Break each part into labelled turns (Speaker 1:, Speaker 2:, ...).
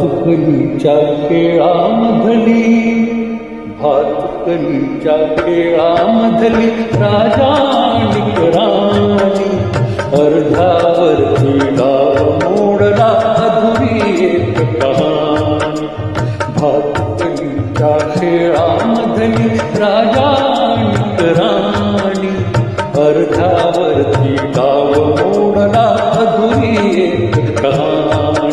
Speaker 1: भातुकलीच्या खेळामधली भातुकलीच्या खेळामधली राजानिक राणी अर्ध्यावरती डाव मोडला अधुरी एक कहाणी भातुकलीच्या खेळामधली राजानिक राणी अर्ध्यावरती डाव मोडला अधुरी एक कहाणी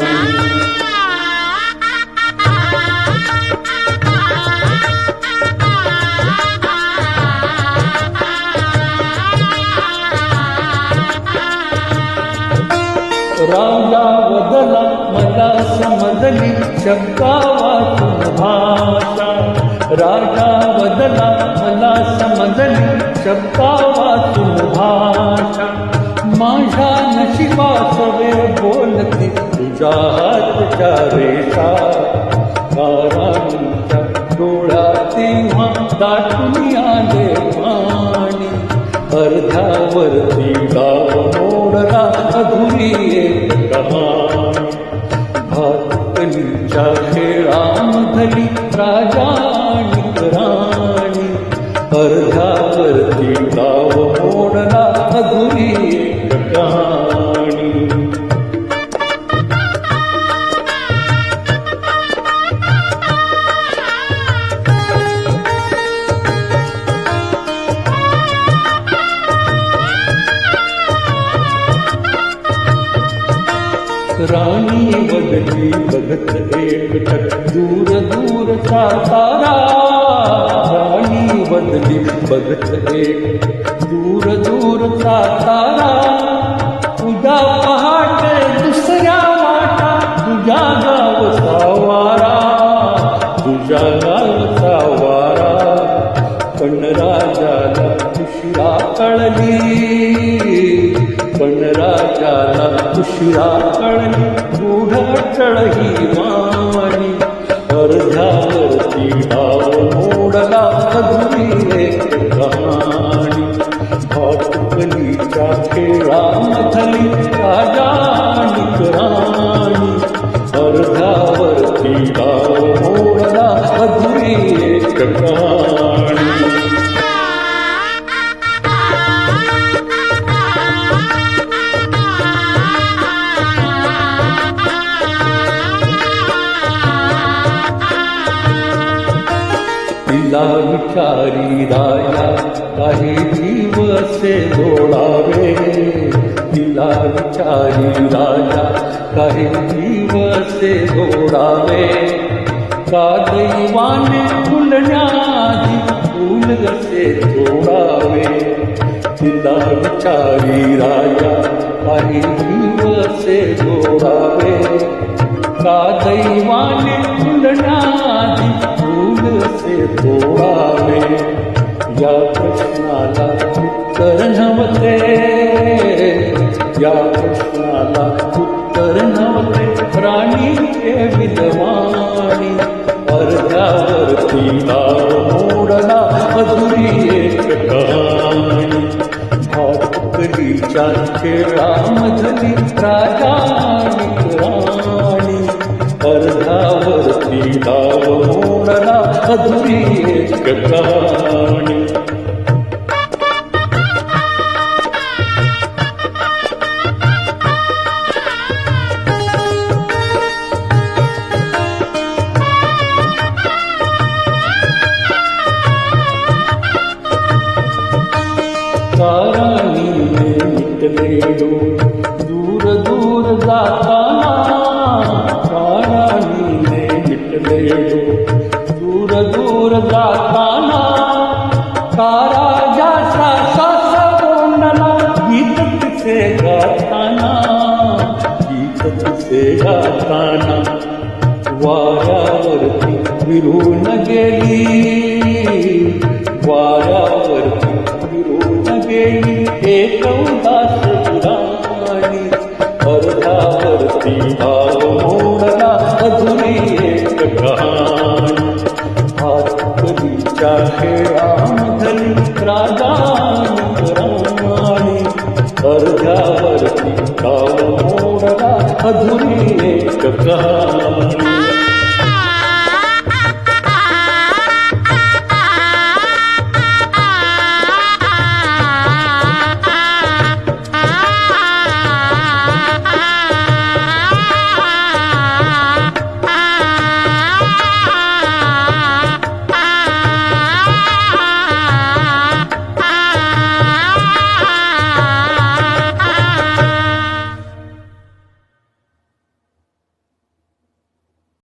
Speaker 1: राजा बदला मला समजली शब्दा वाचून भाषा राजा बदला मला समजली शब्दा वाचून भाषा माझ्या नशिबास वेळ बोलते तुझ्या हातच्या रेषा तारांच्या डोळ्यात तेव्हा दाटून आले पाणी अर्ध्यावरती डाव मोडला अधुरी एक कहाणी भातुकलीच्या खेळामधली राजानिक राणी अर्ध्यावरती डाव मोडला अधुरी एक कहाणी राणी बदली बघत एकटक दूर दूरचा तारा राणी बदली बघत एक दूर दूरचा तारा तुझ्या पहाटे दुसऱ्या वाटा तुझ्या गावचा वारा तुझ्या गावचा वारा पण राजाला उशिरा कळली पण राजाला उशिरा कळली गूढ अटळ ही वाणी अर्ध्यावरती डाव मोडला अधुरी एक कहाणी भातुकलीच्या खेळामधली राजानिक राणी अर्ध्यावरती डाव मोडला अधुरी एक कहाणी तिला विचारी राया काही जीव असे जोडावे तिला विचारी राया काही जीव असे जोडावे का दैवाने फुलण्याआधी फूल असे जोडावे तिला विचारी राया काही जीव असे जोडावे का दैवाने फुलण्याआधी से तोडावे या प्रश्नाला उत्तर नव्हते या प्रश्नाला उत्तर नव्हते राणीचे विद्वानी अर्ध्यावरती डाव मोडला अधुरी एक कहाणी भातुकलीच्या खेळामधली राजानिक राणी अर्ध्यावरती डाव मोडला अधुरी एक कहाणी तारांनी मिटलेलो दूर दूर जाताना तारांनी मिटलेलो दूर दूर जाताना राजाचा सास कोंडला गीत तिचे गाताना गीत तिचे गाताना वाऱ्यावरती विरून गेली वाऱ्यावरती विरून गेली एक उदास राणी अर्ध्यावरती डाव मोडला अधुरी एक कहाणी भातुकलीच्या खेळामधली राजानिक राणी अर्ध्यावरती डाव मोडला अधुरी एक कहाणी